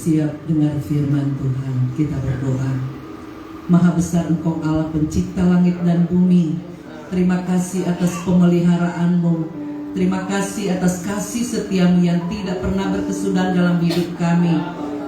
siap dengar firman Tuhan. Kita berdoa. Maha besar Engkau Allah pencipta langit dan bumi. Terima kasih atas pemeliharaan-Mu. Terima kasih atas kasih setiamu yang tidak pernah berkesudahan dalam hidup kami.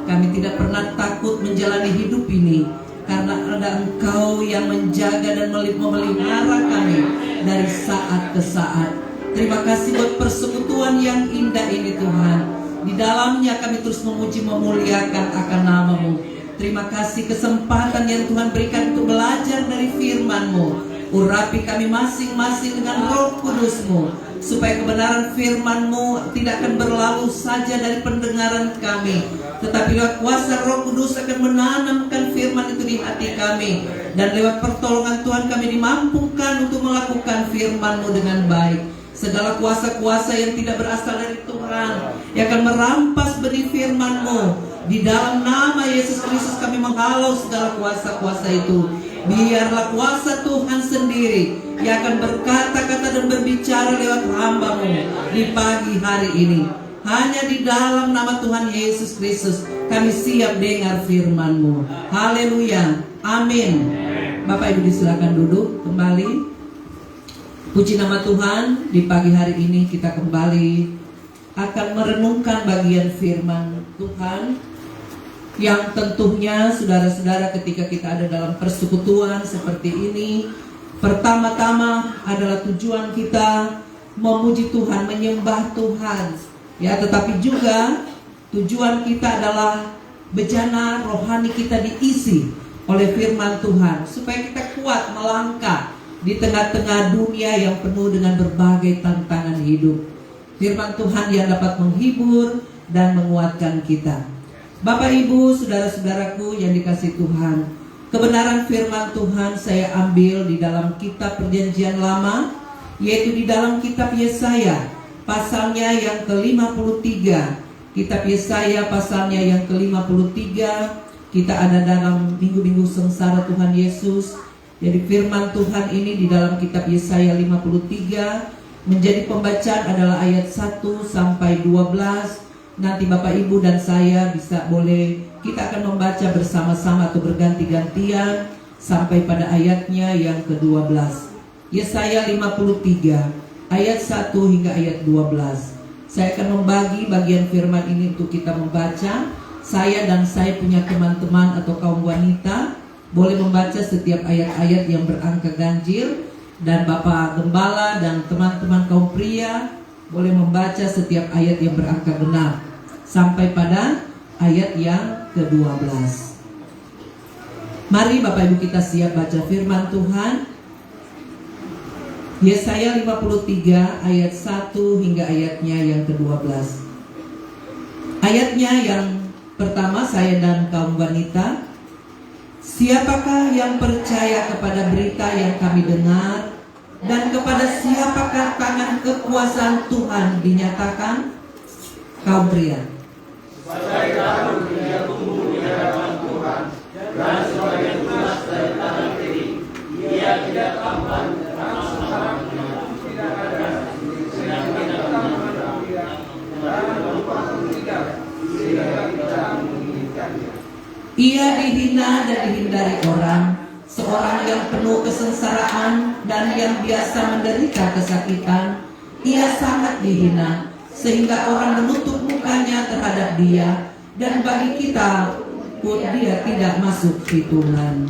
Kami tidak pernah takut menjalani hidup ini karena ada Engkau yang menjaga dan memelihara kami dari saat ke saat. Terima kasih buat persekutuan yang indah ini Tuhan. Di dalamnya kami terus memuji memuliakan akan nama-Mu. Terima kasih kesempatan yang Tuhan berikan untuk belajar dari firman-Mu. Urapi kami masing-masing dengan Roh Kudus-Mu, supaya kebenaran firman-Mu tidak akan berlalu saja dari pendengaran kami, tetapi lewat kuasa Roh Kudus akan menanamkan firman itu di hati kami. Dan lewat pertolongan Tuhan kami dimampukan untuk melakukan firman-Mu dengan baik. Segala kuasa-kuasa yang tidak berasal dari Tuhan, yang akan merampas benih firman-Mu, di dalam nama Yesus Kristus kami menghalau segala kuasa-kuasa itu. Biarlah kuasa Tuhan sendiri yang akan berkata-kata dan berbicara lewat hamba-Mu di pagi hari ini. Hanya di dalam nama Tuhan Yesus Kristus kami siap dengar firman-Mu. Haleluya, amin. Bapak Ibu disilakan duduk kembali. Puji nama Tuhan, di pagi hari ini kita kembali akan merenungkan bagian firman Tuhan yang tentunya saudara-saudara ketika kita ada dalam persekutuan seperti ini, pertama-tama adalah tujuan kita memuji Tuhan, menyembah Tuhan, ya, tetapi juga tujuan kita adalah bejana rohani kita diisi oleh firman Tuhan supaya kita kuat melangkah di tengah-tengah dunia yang penuh dengan berbagai tantangan hidup. Firman Tuhan yang dapat menghibur dan menguatkan kita. Bapak Ibu, saudara-saudaraku yang dikasihi Tuhan, kebenaran firman Tuhan saya ambil di dalam kitab Perjanjian Lama, yaitu di dalam kitab Yesaya, pasalnya yang ke-53. Kitab Yesaya pasalnya yang ke-53. Kita ada dalam minggu-minggu sengsara Tuhan Yesus. Jadi firman Tuhan ini di dalam kitab Yesaya 53 menjadi pembacaan adalah ayat 1 sampai 12. Nanti Bapak Ibu dan saya kita akan membaca bersama-sama atau berganti-gantian sampai pada ayatnya yang ke-12. Yesaya 53 ayat 1 hingga ayat 12. Saya akan membagi bagian firman ini untuk kita membaca. Saya punya teman-teman atau kaum wanita boleh membaca setiap ayat-ayat yang berangka ganjil, dan Bapak Gembala dan teman-teman kaum pria boleh membaca setiap ayat yang berangka genap sampai pada ayat yang ke-12. Mari Bapak Ibu kita siap baca firman Tuhan. Yesaya 53 ayat 1 hingga ayatnya yang ke-12. Ayatnya yang pertama, saya dan kaum wanita. Siapakah yang percaya kepada berita yang kami dengar, dan kepada siapakah tangan kekuasaan Tuhan dinyatakan? Kaum pria. Supaya kamu tidak tumbuh di hadapan Tuhan, dan sebagai tunas dari tangan kiri, ia tidak tampan dan sekarang tidak ada, sedang tidak tampan dan lupa tidak, sehingga tidak menginginkannya. Ia dihina dan dihindari orang, seorang yang penuh kesengsaraan dan yang biasa menderita kesakitan. Ia sangat dihina, sehingga orang menutup mukanya terhadap dia, dan bagi kita pun dia tidak masuk hitungan.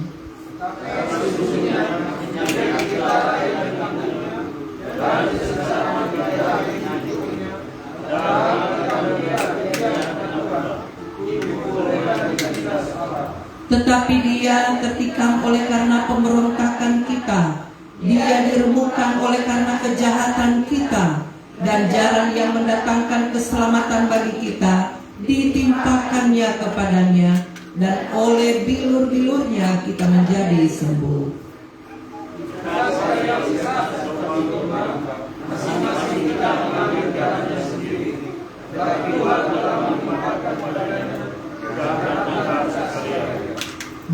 Tetapi dia tertikam oleh karena pemberontakan kita, dia diremukkan oleh karena kejahatan kita, dan jalan yang mendatangkan keselamatan bagi kita ditimpakannya kepadanya, dan oleh bilur-bilurnya kita menjadi sembuh. Masing-masing kita mengambil jalannya sendiri, tetapi Tuhan telah melimpahkan padanya kebenaran sekalian.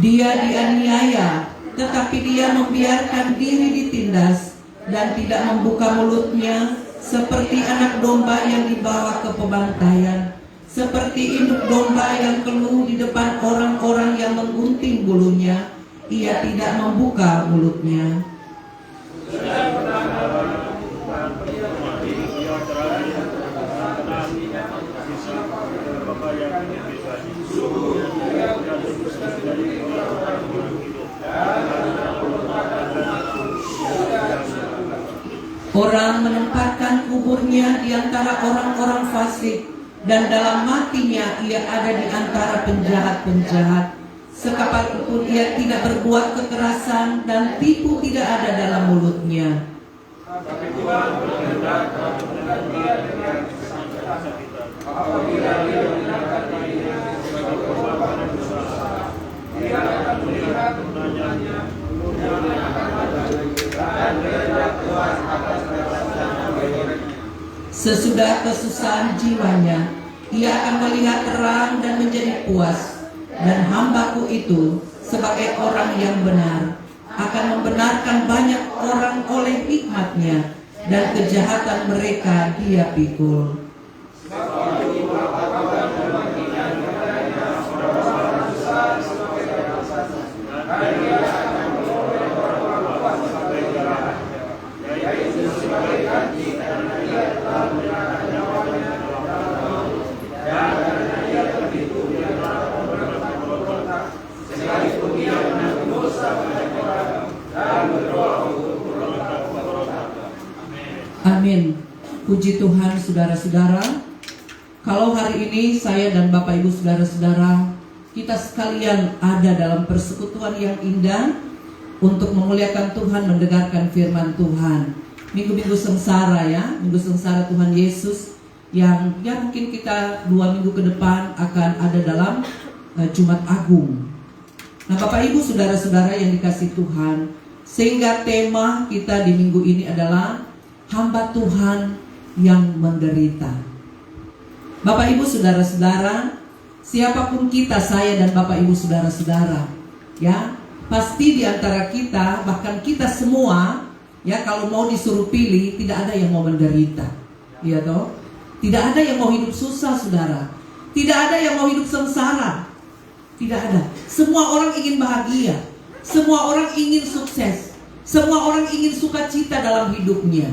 Dia dianiaya, tetapi dia membiarkan diri ditindas dan tidak membuka mulutnya, seperti anak domba yang dibawa ke pembantaian, seperti induk domba yang keluh di depan orang-orang yang menggunting bulunya, ia tidak membuka mulutnya. Orang menempatkan kuburnya di antara orang-orang fasik, dan dalam matinya ia ada di antara penjahat-penjahat. Sekalipun ia tidak berbuat kekerasan dan tipu tidak ada dalam mulutnya. Tapi Tuhan berkehendak dengan dia dengan apabila dia menyerahkan dirinya sebagai korban pada dosa, dia akan melihat kemenangannya, kemudian akan maju dan kehendak Tuhan akan melaksanakan baginya. Sesudah kesusahan jiwanya, ia akan melihat terang dan menjadi puas. Dan hambaku itu sebagai orang yang benar akan membenarkan banyak orang oleh hikmatnya, dan kejahatan mereka dia pikul. Amin. Puji Tuhan, saudara-saudara. Kalau hari ini saya dan Bapak Ibu saudara-saudara, kita sekalian ada dalam persekutuan yang indah untuk memuliakan Tuhan, mendengarkan firman Tuhan. Minggu-minggu sengsara ya, minggu sengsara Tuhan Yesus yang mungkin kita 2 minggu ke depan akan ada dalam Jumat Agung. Nah Bapak Ibu saudara-saudara yang dikasih Tuhan, sehingga tema kita di minggu ini adalah hamba Tuhan yang menderita. Bapak Ibu saudara-saudara, siapapun kita, saya dan Bapak Ibu saudara-saudara, ya, pasti di antara kita, bahkan kita semua, ya, kalau mau disuruh pilih, tidak ada yang mau menderita, ya toh? Tidak ada yang mau hidup susah, saudara. Tidak ada yang mau hidup sengsara. Tidak ada. Semua orang ingin bahagia. Semua orang ingin sukses. Semua orang ingin sukacita dalam hidupnya.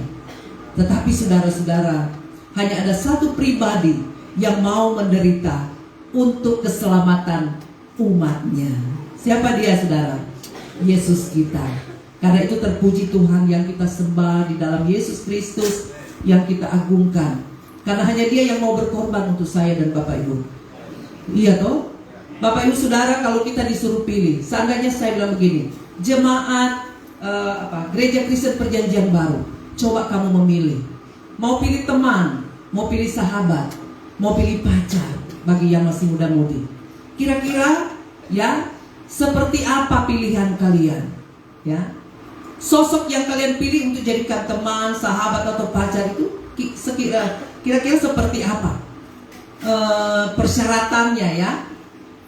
Tetapi saudara-saudara, hanya ada satu pribadi yang mau menderita untuk keselamatan umatnya. Siapa dia, saudara? Yesus kita. Karena itu terpuji Tuhan yang kita sembah di dalam Yesus Kristus, yang kita agungkan. Karena hanya dia yang mau berkorban untuk saya dan Bapak Ibu. Iya toh? Bapak Ibu Saudara, kalau kita disuruh pilih, seandainya saya bilang begini, jemaat Gereja Kristen Perjanjian Baru, coba kamu memilih, mau pilih teman, mau pilih sahabat, mau pilih pacar, bagi yang masih muda-mudi. Kira-kira ya seperti apa pilihan kalian? Ya, sosok yang kalian pilih untuk jadikan teman, sahabat atau pacar itu kira-kira seperti apa persyaratannya ya?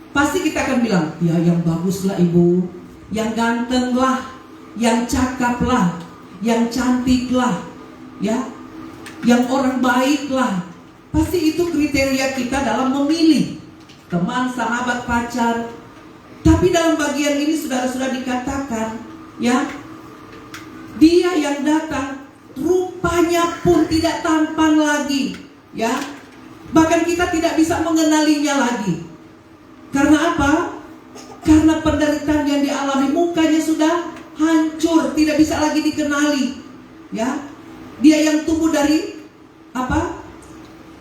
Pasti kita akan bilang, ya yang bagus lah ibu, yang ganteng lah, yang cakap lah, yang cantik lah, ya, yang orang baik lah. Pasti itu kriteria kita dalam memilih teman, sahabat, pacar. Tapi dalam bagian ini saudara-saudara dikatakan, ya, dia yang datang rupanya pun tidak tampan lagi, ya. Bahkan kita tidak bisa mengenalinya lagi. Karena apa? Karena penderitaan yang dialami, mukanya sudah hancur, tidak bisa lagi dikenali. Ya, dia yang tumbuh dari apa?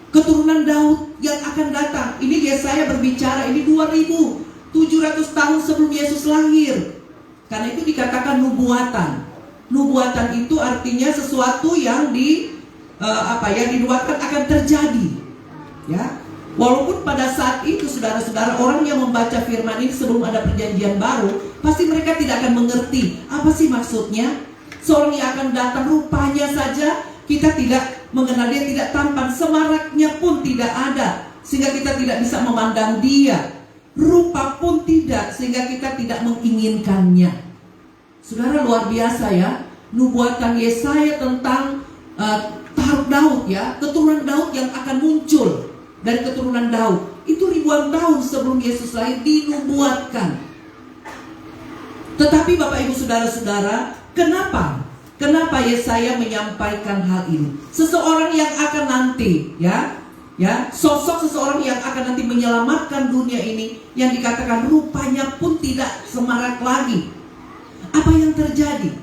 Keturunan Daud yang akan datang. Ini Yesaya berbicara, ini 2700 tahun sebelum Yesus lahir. Karena itu dikatakan nubuatan. Nubuatan itu artinya sesuatu yang yang dinubuatkan akan terjadi. Ya. Walaupun pada saat itu saudara-saudara, orang yang membaca firman ini sebelum ada perjanjian baru, pasti mereka tidak akan mengerti apa sih maksudnya. Seorang yang akan datang rupanya saja kita tidak mengenal, dia tidak tampan, semaraknya pun tidak ada, sehingga kita tidak bisa memandang dia. Rupa pun tidak, sehingga kita tidak menginginkannya. Saudara, luar biasa ya, nubuatan Yesaya tentang Daud ya, keturunan Daud yang akan muncul dari keturunan Daud. Itu ribuan tahun sebelum Yesus lahir dinubuatkan. Tetapi Bapak Ibu Saudara-saudara, kenapa Yesaya menyampaikan hal ini? Seseorang yang akan nanti sosok seseorang yang akan nanti menyelamatkan dunia ini, yang dikatakan rupanya pun tidak semarak lagi. Apa yang terjadi?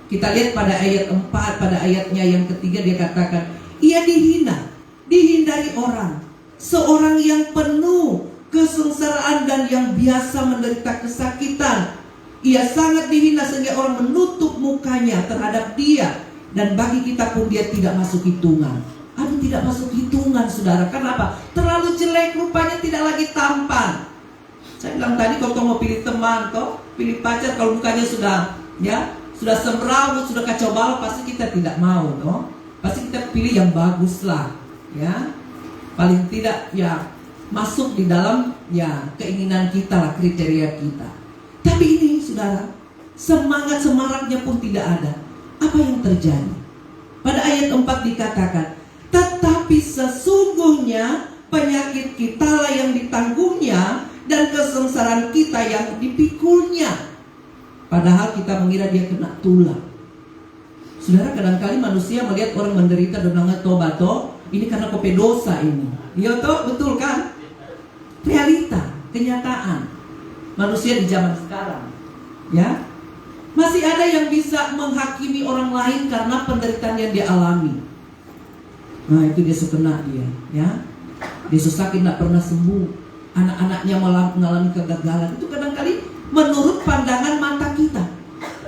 Kita lihat pada ayat 4, pada ayatnya yang ketiga dia katakan, ia dihindari orang, seorang yang penuh kesengsaraan dan yang biasa menderita kesakitan. Ia sangat dihina sehingga orang menutup mukanya terhadap dia, dan bagi kita pun dia tidak masuk hitungan. Aduh, tidak masuk hitungan saudara. Kenapa? Terlalu jelek, rupanya tidak lagi tampan. Saya bilang tadi, kalau mau pilih teman, pilih pacar, kalau mukanya sudah semrawut, sudah kacau balau, pasti kita tidak mau, pasti kita pilih yang bagus lah, ya. Paling tidak ya masuk di dalam ya keinginan kita lah, kriteria kita. Tapi ini saudara, semangat semaraknya pun tidak ada. Apa yang terjadi? Pada ayat 4 dikatakan, tetapi sesungguhnya penyakit kita lah yang ditanggungnya dan kesengsaraan kita yang dipikulnya. Padahal kita mengira dia kena tulah. Saudara, kadang-kali manusia melihat orang menderita dan bilang, tobat ini karena kope dosa ini. Iya betul kan? Realita, kenyataan manusia di zaman sekarang, ya. Masih ada yang bisa menghakimi orang lain karena penderitaan yang dia alami. Nah, itu dia kena dia, ya. Dia sakit tidak pernah sembuh, anak-anaknya mengalami kegagalan. Itu kadang-kali menurut pandangan mata kita.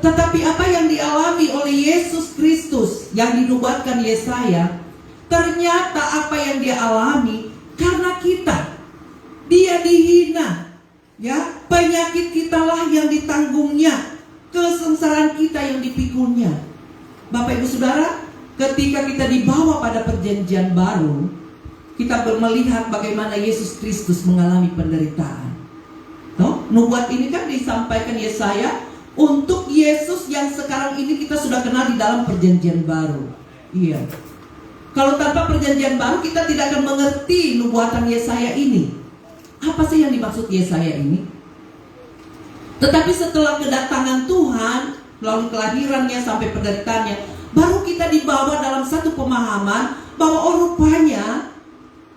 Tetapi apa yang dialami oleh Yesus Kristus yang dinubuatkan Yesaya, ternyata apa yang dia alami karena kita. Dia dihina, ya, penyakit kitalah yang ditanggungnya, kesengsaraan kita yang dipikulnya. Bapak Ibu Saudara, ketika kita dibawa pada perjanjian baru, kita melihat bagaimana Yesus Kristus mengalami penderitaan. Nubuat ini kan disampaikan Yesaya untuk Yesus yang sekarang ini kita sudah kenal di dalam perjanjian baru. Iya. Kalau tanpa perjanjian baru kita tidak akan mengerti nubuatan Yesaya ini. Apa sih yang dimaksud Yesaya ini? Tetapi setelah kedatangan Tuhan, melalui kelahirannya sampai penderitaannya, baru kita dibawa dalam satu pemahaman bahwa rupanya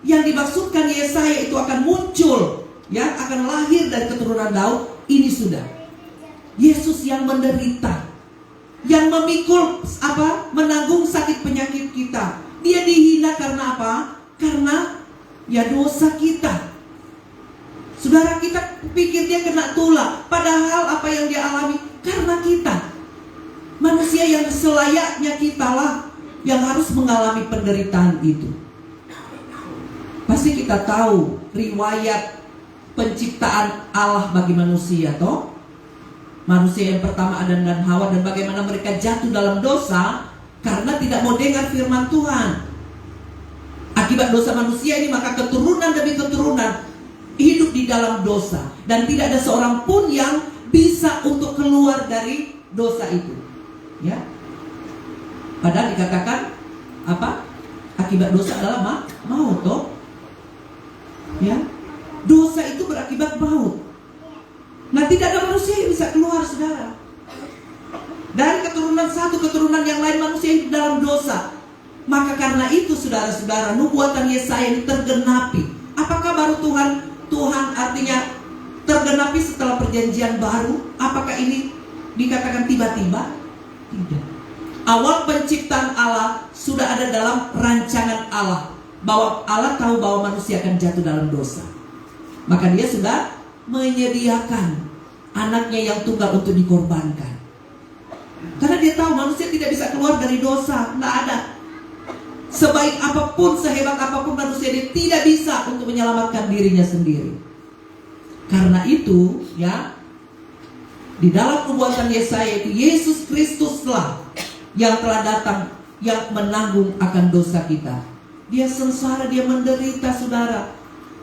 yang dimaksudkan Yesaya itu akan muncul, ya, akan lahir dari keturunan Daud. Ini sudah Yesus yang menderita, yang memikul menanggung sakit penyakit kita. Dia dihina karena apa? Karena ya dosa kita. Saudara, kita pikir dia kena tulah, padahal apa yang dia alami karena kita. Manusia yang selayaknya kitalah yang harus mengalami penderitaan itu. Pasti kita tahu riwayat penciptaan Allah bagi manusia, toh? Manusia yang pertama Adam dan Hawa, dan bagaimana mereka jatuh dalam dosa karena tidak mau dengar firman Tuhan. Akibat dosa manusia ini, maka keturunan demi keturunan hidup di dalam dosa, dan tidak ada seorang pun yang bisa untuk keluar dari dosa itu. Ya. Padahal dikatakan apa? Akibat dosa adalah maut, toh? Ya. Dosa itu berakibat maut. Nah, tidak ada manusia yang bisa keluar, saudara. Dari keturunan satu keturunan yang lain, manusia hidup dalam dosa. Maka karena itu, saudara-saudara, nubuatan Yesaya ini tergenapi. Apakah baru Tuhan artinya tergenapi setelah perjanjian baru? Apakah ini dikatakan tiba-tiba? Tidak. Awal penciptaan Allah sudah ada dalam rancangan Allah, bahwa Allah tahu bahwa manusia akan jatuh dalam dosa. Maka dia sudah menyediakan anaknya yang tunggal untuk dikorbankan. Karena dia tahu manusia tidak bisa keluar dari dosa. Tidak ada. Sebaik apapun, sehebat apapun manusia, dia tidak bisa untuk menyelamatkan dirinya sendiri. Karena itu, ya, di dalam nubuatan Yesaya itu, Yesus Kristuslah yang telah datang, yang menanggung akan dosa kita. Dia sengsara, dia menderita, saudara.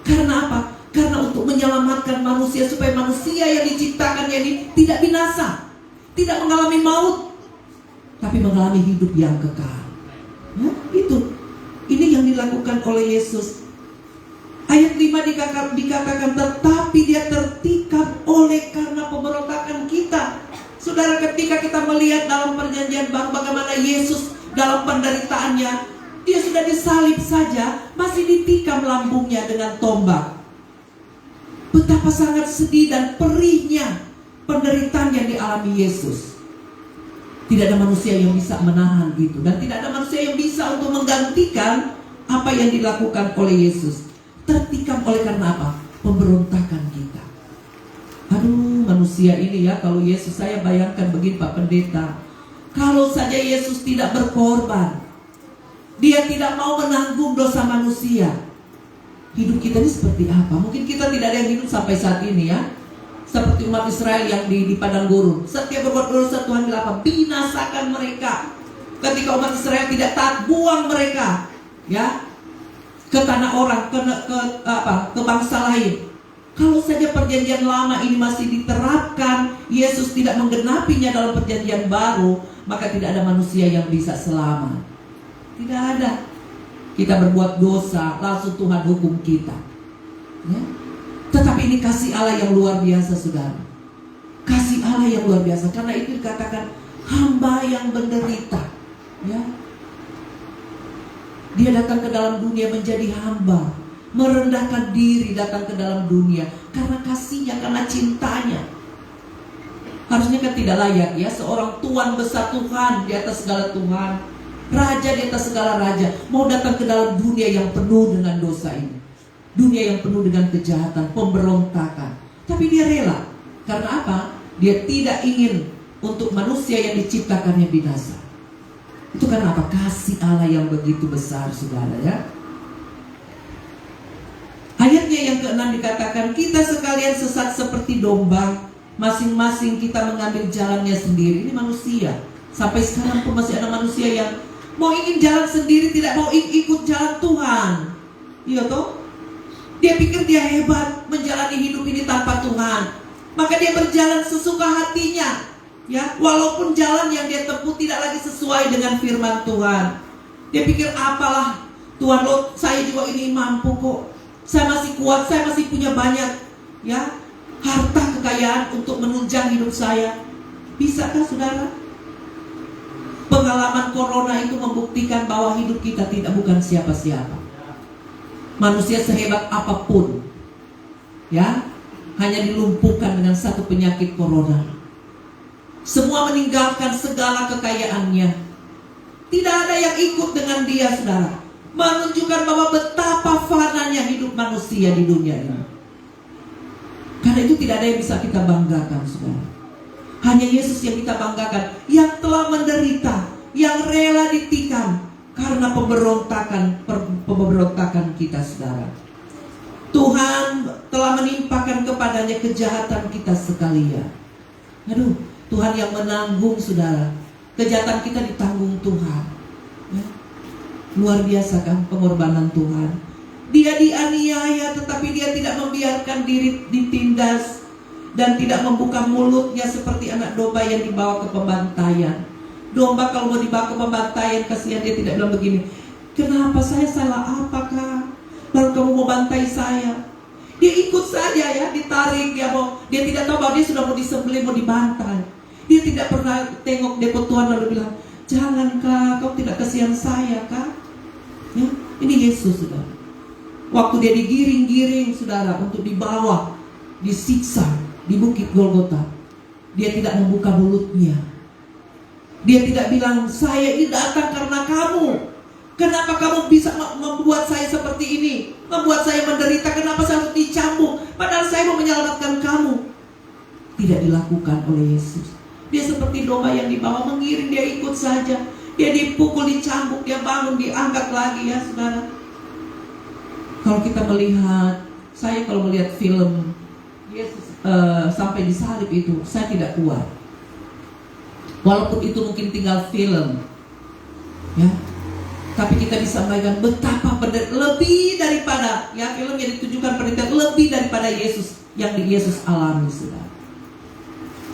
Karena apa? Karena untuk menyelamatkan manusia, supaya manusia yang diciptakannya ini tidak binasa, tidak mengalami maut, tapi mengalami hidup yang kekal. Ya, itu. Ini yang dilakukan oleh Yesus. Ayat 5 dikatakan, tetapi dia tertikam oleh karena pemberontakan kita. Saudara, ketika kita melihat dalam perjanjian baru bagaimana Yesus dalam penderitaannya, dia sudah disalib saja, masih ditikam lambungnya dengan tombak. Betapa sangat sedih dan perihnya penderitaan yang dialami Yesus. Tidak ada manusia yang bisa menahan itu, dan tidak ada manusia yang bisa untuk menggantikan apa yang dilakukan oleh Yesus. Tertikam oleh karena apa? Pemberontakan kita. Aduh, manusia ini ya, kalau Yesus, saya bayangkan begini Pak Pendeta, kalau saja Yesus tidak berkorban, dia tidak mau menanggung dosa manusia, hidup kita ini seperti apa? Mungkin kita tidak ada yang hidup sampai saat ini ya, seperti umat Israel yang di padang gurun. Setiap berbuat dosa Tuhan bilang apa? Binasakan mereka. Ketika umat Israel tidak taat, buang mereka, ya, ke tanah orang, ke bangsa lain. Kalau saja perjanjian lama ini masih diterapkan, Yesus tidak menggenapinya dalam perjanjian baru, maka tidak ada manusia yang bisa selamat. Tidak ada. Kita berbuat dosa, langsung Tuhan hukum kita, ya. Tetapi ini kasih Allah yang luar biasa, saudara. Kasih Allah yang luar biasa. Karena itu dikatakan hamba yang menderita, ya. Dia datang ke dalam dunia menjadi hamba, merendahkan diri datang ke dalam dunia karena kasihnya, karena cintanya. Harusnya kan tidak layak ya, seorang Tuhan besar, Tuhan di atas segala Tuhan, Raja di atas segala raja, mau datang ke dalam dunia yang penuh dengan dosa ini, dunia yang penuh dengan kejahatan, pemberontakan. Tapi dia rela. Karena apa? Dia tidak ingin untuk manusia yang diciptakannya binasa. Itu karena apa? Kasih Allah yang begitu besar, saudara, ya. Ayatnya yang ke-6 dikatakan, kita sekalian sesat seperti domba, masing-masing kita mengambil jalannya sendiri. Ini manusia. Sampai sekarang pun masih ada manusia yang mau ingin jalan sendiri, tidak mau ikut jalan Tuhan. Iya toh? Dia pikir dia hebat menjalani hidup ini tanpa Tuhan, maka dia berjalan sesuka hatinya, ya, walaupun jalan yang dia tempuh tidak lagi sesuai dengan firman Tuhan. Dia pikir apalah Tuhan, lo, saya juga ini mampu kok, saya masih kuat, saya masih punya banyak, ya, harta kekayaan untuk menunjang hidup saya. Bisakah, saudara? Pengalaman corona itu membuktikan bahwa hidup kita bukan siapa-siapa. Manusia sehebat apapun, ya, hanya dilumpuhkan dengan satu penyakit corona. Semua meninggalkan segala kekayaannya. Tidak ada yang ikut dengan dia, saudara. Menunjukkan bahwa betapa fananya hidup manusia di dunia ini. Karena itu tidak ada yang bisa kita banggakan, saudara. Hanya Yesus yang kita banggakan, yang telah menderita, yang rela ditikam karena pemberontakan kita, saudara. Tuhan telah menimpakan kepadanya kejahatan kita sekalian. Aduh, Tuhan yang menanggung, saudara. Kejahatan kita ditanggung Tuhan, ya. Luar biasa kan pengorbanan Tuhan. Dia dianiaya tetapi dia tidak membiarkan diri ditindas, dan tidak membuka mulutnya seperti anak domba yang dibawa ke pembantaian. Domba kalau mau dibawa ke pembantaian, kasihan dia tidak bilang begini, kenapa, saya salah apakah lalu kamu mau bantai saya? Dia ikut saja, ya, ditarik, dia tidak tahu bahwa dia sudah mau disembelih, mau dibantai. Dia tidak pernah tengok depo Tuhan lalu bilang, jangankah kau tidak kasihan saya, kah? Ya, ini Yesus, saudara. Waktu dia digiring-giring, saudara, untuk dibawa, disiksa di bukit Golgota, dia tidak membuka mulutnya. Dia tidak bilang, saya ini datang karena kamu. Kenapa kamu bisa membuat saya seperti ini, membuat saya menderita? Kenapa saya harus dicambuk? Padahal saya mau menyelamatkan kamu. Tidak dilakukan oleh Yesus. Dia seperti domba yang dibawa mengiring, dia ikut saja. Dia dipukul, dicambuk, dia bangun, diangkat lagi, ya, saudara. Kalau kita melihat, saya kalau melihat film Yesus sampai disalib itu, saya tidak kuat. Walaupun itu mungkin tinggal film, ya, tapi kita bisa bayangkan betapa lebih daripada, ya, film yang ditujukan penderitaan lebih daripada Yesus yang Yesus alami, saudara.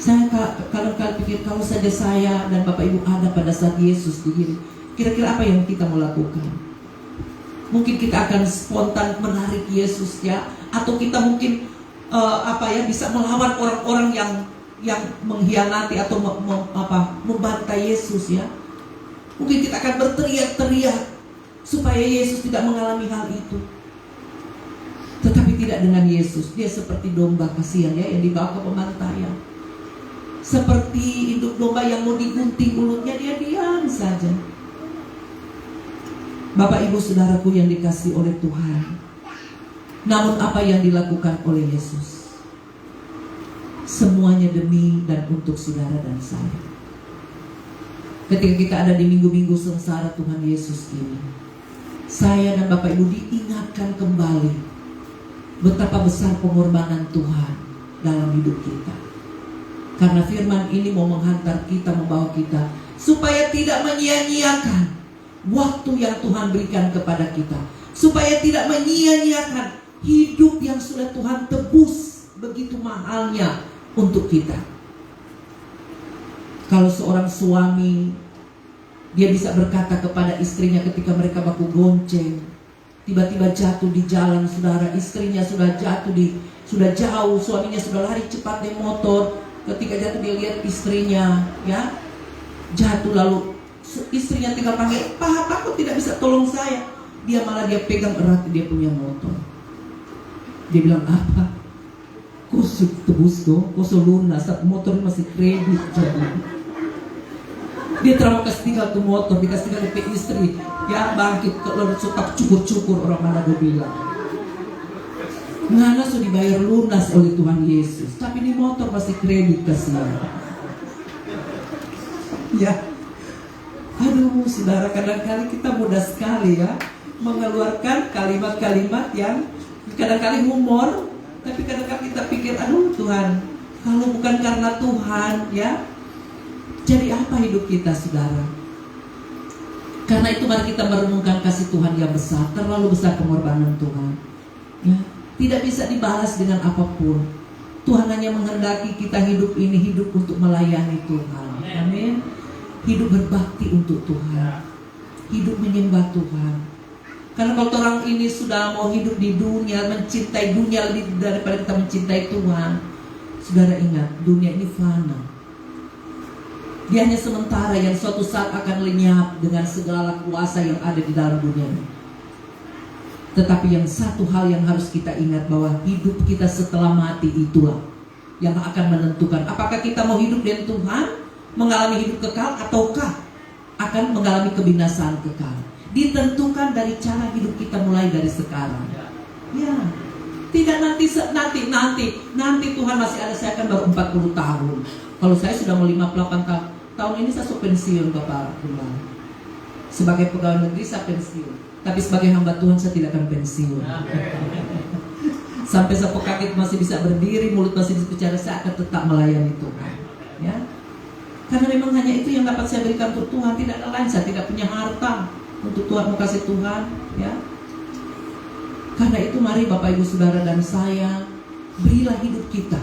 Saya kadang-kadang pikir, kalau saja saya dan Bapak Ibu ada pada saat Yesus begini, kira-kira apa yang kita mau lakukan? Mungkin kita akan spontan menarik Yesus, ya, atau kita mungkin bisa melawan orang-orang yang mengkhianati atau membantai Yesus, ya. Mungkin kita akan berteriak-teriak supaya Yesus tidak mengalami hal itu. Tetapi tidak dengan Yesus. Dia seperti domba, kasihan, ya, yang dibawa ke pembantaian. Seperti induk domba yang mau digunting mulutnya, dia diam saja. Bapak Ibu saudaraku yang dikasihi oleh Tuhan, namun apa yang dilakukan oleh Yesus, semuanya demi dan untuk saudara dan saya. Ketika kita ada di minggu-minggu sengsara Tuhan Yesus ini, saya dan Bapak Ibu diingatkan kembali betapa besar pengorbanan Tuhan dalam hidup kita. Karena firman ini mau menghantar kita, membawa kita supaya tidak menyia-nyiakan waktu yang Tuhan berikan kepada kita, supaya tidak menyia-nyiakan hidup yang sudah Tuhan tebus begitu mahalnya untuk kita. Kalau seorang suami, dia bisa berkata kepada istrinya ketika mereka baku gonceng, tiba-tiba jatuh di jalan, saudara, istrinya sudah sudah jauh, suaminya sudah lari cepat naik motor. Ketika jatuh dia lihat istrinya, ya, jatuh, lalu istrinya tinggal panggil, Pak, aku tidak bisa tolong saya. Dia pegang erat dia punya motor. Dia bilang, apa? Kau tebus kok, kau lunas, motor masih kredit. Jadi dia terlalu kasih tinggal ke motor, dikasih tinggal ke istri, ya, bangkit lalu suka cukur-cukur, orang mana gue bilang. Ngana sudah dibayar lunas oleh Tuhan Yesus, tapi ini motor masih kredit, kasihan. Ya, aduh, saudara, kadang-kadang kita mudah sekali, ya, mengeluarkan kalimat-kalimat yang kadang-kadang humor, tapi kadang-kadang kita pikir, aduh Tuhan, kalau bukan karena Tuhan, ya, jadi apa hidup kita, saudara? Karena itu mari kita merenungkan kasih Tuhan yang besar, terlalu besar pengorbanan Tuhan, ya. Tidak bisa dibalas dengan apapun. Tuhan hanya menghendaki kita hidup ini hidup untuk melayani Tuhan. Amin. Hidup berbakti untuk Tuhan, hidup menyembah Tuhan. Karena kalau orang ini sudah mau hidup di dunia, mencintai dunia lebih daripada kita mencintai Tuhan, saudara ingat, dunia ini fana. Dia hanya sementara yang suatu saat akan lenyap dengan segala kuasa yang ada di dalam dunia ini. Tetapi yang satu hal yang harus kita ingat, bahwa hidup kita setelah mati itulah yang akan menentukan apakah kita mau hidup dengan Tuhan, mengalami hidup kekal, ataukah akan mengalami kebinasaan kekal. Ditentukan dari cara hidup kita mulai dari sekarang. Ya, Tidak nanti Tuhan masih ada, saya kan baru 40 tahun. Kalau saya sudah mau 58 tahun. Tahun ini saya pensiun Bapak Gembala. Sebagai pegawai negeri saya pensiun. Tapi sebagai hamba Tuhan saya tidak akan pensiun. Sampai sapu kaki masih bisa berdiri, mulut masih bisa bicara, saya akan tetap melayani Tuhan. Ya. Karena memang hanya itu yang dapat saya berikan untuk Tuhan, tidak ada lain. Saya tidak punya harta untuk Tuhan, mau kasih Tuhan, ya. Karena itu mari Bapak Ibu Saudara dan saya, berilah hidup kita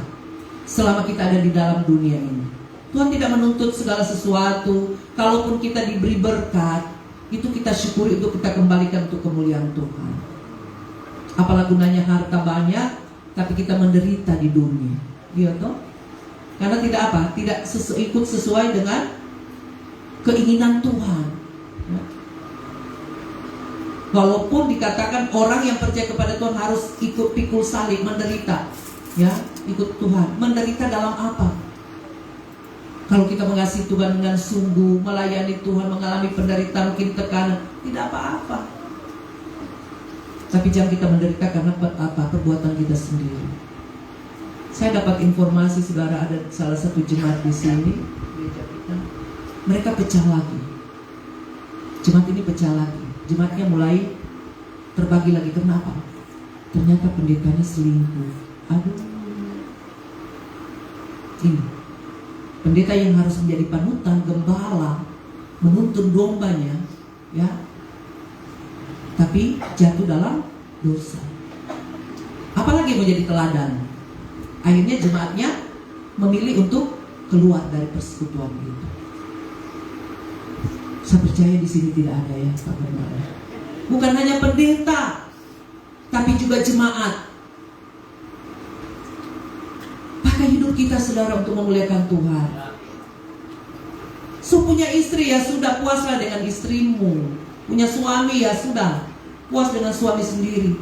selama kita ada di dalam dunia ini. Tuhan tidak menuntut segala sesuatu. Kalaupun kita diberi berkat, itu kita syukuri, untuk kita kembalikan untuk kemuliaan Tuhan. Apalah gunanya harta banyak, tapi kita menderita di dunia. Iya toh? Karena tidak apa? Tidak ikut sesuai dengan keinginan Tuhan. Ya. Walaupun dikatakan orang yang percaya kepada Tuhan harus ikut pikul salib, menderita, ya, ikut Tuhan. Menderita dalam apa? Kalau kita mengasihi Tuhan dengan sungguh, melayani Tuhan, mengalami penderitaan, mungkin tekanan, tidak apa-apa. Tapi jangan kita menderita karena perbuatan kita sendiri. Saya dapat informasi, saudara, ada salah satu jemaat di sini, gereja kita, mereka pecah lagi. Jemaat ini pecah lagi. Jemaatnya mulai terbagi lagi. Kenapa? Ternyata pendetanya selingkuh. Aduh. Ini pendeta yang harus menjadi panutan, gembala, menuntun dombanya, ya, tapi jatuh dalam dosa. Apalagi menjadi teladan. Akhirnya jemaatnya memilih untuk keluar dari persekutuan itu. Saya percaya di sini tidak ada ya, Pak Gembala. Bukan hanya pendeta, tapi juga jemaat. Pakai hidup kita, saudara, untuk memuliakan Tuhan. So, punya istri ya sudah, puaslah dengan istrimu. Punya suami ya sudah, puas dengan suami sendiri.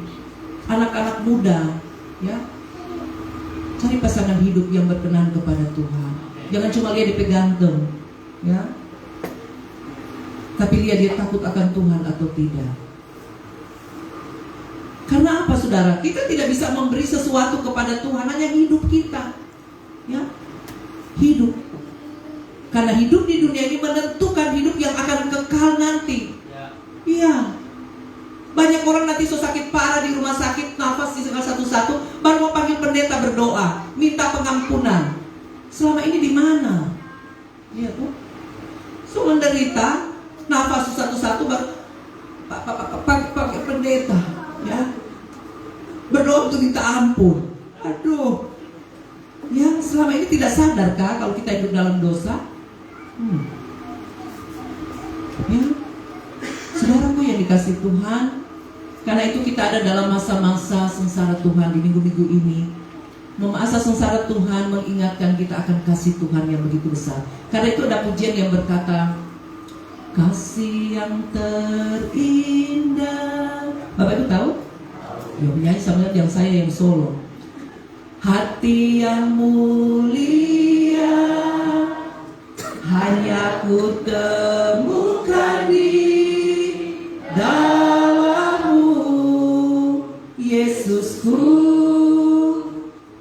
Anak-anak muda, ya, cari pasangan hidup yang berkenan kepada Tuhan. Jangan cuma lihat dia ganteng, ya, tapi lihat dia takut akan Tuhan atau tidak. Karena apa, saudara? Kita tidak bisa memberi sesuatu kepada Tuhan, hanya hidup kita, ya, hidup. Karena hidup di dunia ini menentukan hidup yang akan kekal nanti. Iya. Banyak orang nanti so sakit parah di rumah sakit, nafas di satu-satu, baru mau panggil pendeta berdoa, minta pengampunan. Selama ini di mana? Iya tuh. So menderita, nafas satu-satu, baru pakai pendeta, ya, berdoa untuk minta ampun. Aduh, ya, selama ini tidak sadarkah kalau kita hidup dalam dosa? Ya, saudaraku yang dikasih Tuhan, karena itu kita ada dalam masa-masa sengsara Tuhan di minggu-minggu ini. Masa sengsara Tuhan mengingatkan kita akan kasih Tuhan yang begitu besar. Karena itu ada pujian yang berkata, kasih yang terindah. Bapak Ibu tahu? Ya, menyanyi sama yang saya yang solo. Hati yang mulia hanya ku temukan di dalam-Mu, Yesusku.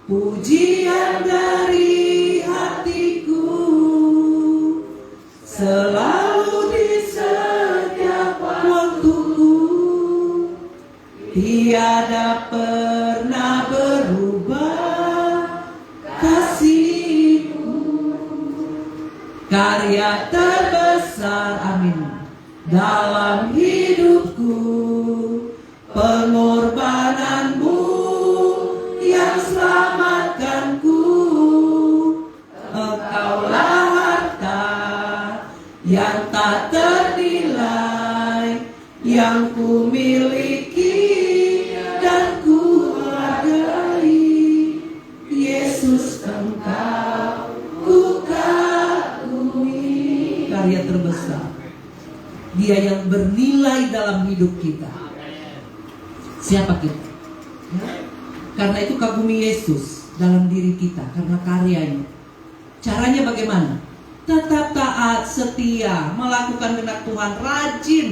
Pujian dari hatiku selalu di setiap waktuku, tiada pernah berubah kasih-Mu. Karya terbesar, amin, dalam hidupku, pengorbanan-Mu yang selamatkanku. Engkaulah harta yang tak ternilai, yang ku miliki dan ku hargai. Yesus, Engkau ku kagumi. Karya terbesar, Dia yang bernilai dalam hidup kita. Siapa kita? Ya? Karena itu kagumi Yesus dalam diri kita, karena karyanya. Caranya bagaimana? Tetap taat, setia, melakukan kehendak Tuhan, rajin,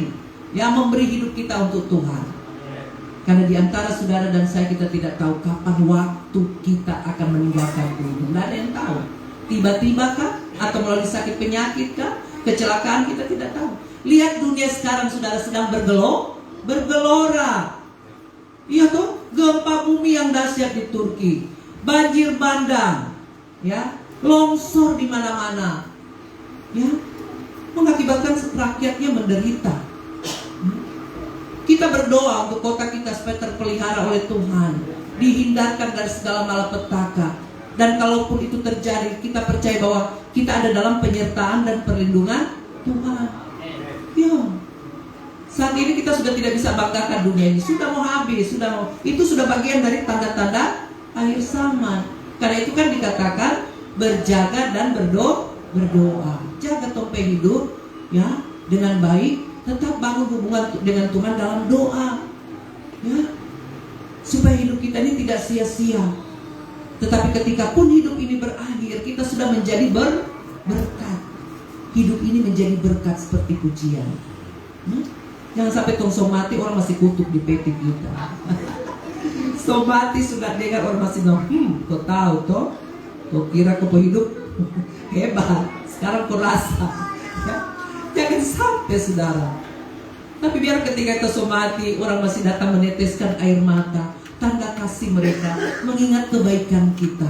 ya, memberi hidup kita untuk Tuhan. Karena di antara saudara dan saya, kita tidak tahu kapan waktu kita akan meninggalkan dunia. Tidak ada yang tahu. Tiba-tiba kah? Atau melalui sakit penyakit kah? Kecelakaan, kita tidak tahu. Lihat dunia sekarang, saudara, sedang bergelora. Iya tuh, gempa bumi yang dahsyat di Turki, banjir bandang, ya, longsor di mana-mana, ya, mengakibatkan rakyatnya menderita. Kita berdoa untuk kota kita supaya terpelihara oleh Tuhan, dihindarkan dari segala malapetaka. Dan kalaupun itu terjadi, kita percaya bahwa kita ada dalam penyertaan dan perlindungan Tuhan. Ya, saat ini kita sudah tidak bisa banggakan dunia ini, sudah mau habis, itu sudah bagian dari tanda-tanda akhir zaman. Karena itu kan dikatakan berjaga dan berdoa. Jaga topeng hidup, ya, dengan baik. Tetap bangun hubungan dengan Tuhan dalam doa, ya, supaya hidup kita ini tidak sia-sia. Tetapi ketika pun hidup ini berakhir, kita sudah menjadi berkat. Hidup ini menjadi berkat seperti pujian. Jangan sampai tong somati orang masih kutuk di PT kita. Somati sudah dengar orang masih ngomong, kau tahu toh? Kau kira kau hidup hebat, sekarang kau rasa. Ya? Jangan sampai, saudara. Tapi biar ketika kita somati, orang masih datang meneteskan air mata, tanda kasih mereka, mengingat kebaikan kita,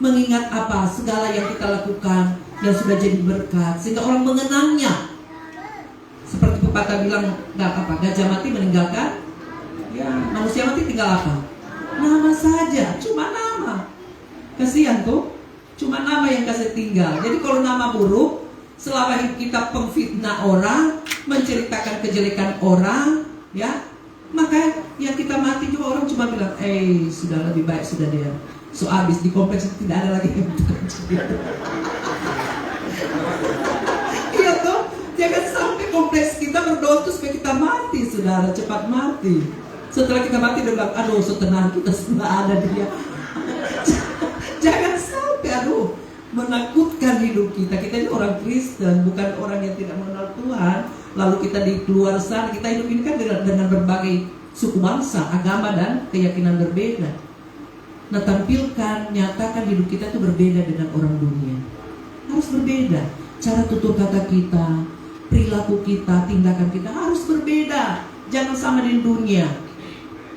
mengingat apa segala yang kita lakukan yang sudah jadi berkat, sehingga orang mengenangnya. Seperti pepatah bilang, nggak apa, gajah mati meninggalkan, ya, manusia mati tinggal apa? Nama saja, cuma nama. Kasihan tuh, cuma nama yang kasih tinggal. Jadi kalau nama buruk, selama hidup kita pengfitnah orang, menceritakan kejelekan orang, ya, maka yang kita mati juga orang cuma bilang, sudah lebih baik sudah dia. So habis di kompleks itu tidak ada lagi yang iya toh, jangan sampai kompleks kita berdoa terus supaya kita mati, saudara, cepat mati. Setelah kita mati dia bilang, aduh, setenang kita sudah ada dia. Jangan sampai, menakutkan hidup kita. Kita ini orang Kristen, bukan orang yang tidak mengenal Tuhan. Lalu kita di luar sana, kita hidup ini kan dengan berbagai suku bangsa, agama dan keyakinan berbeda. Nah, tampilkan, nyatakan hidup kita itu berbeda dengan orang dunia. Harus berbeda. Cara tutur kata kita, perilaku kita, tindakan kita harus berbeda. Jangan sama dengan dunia.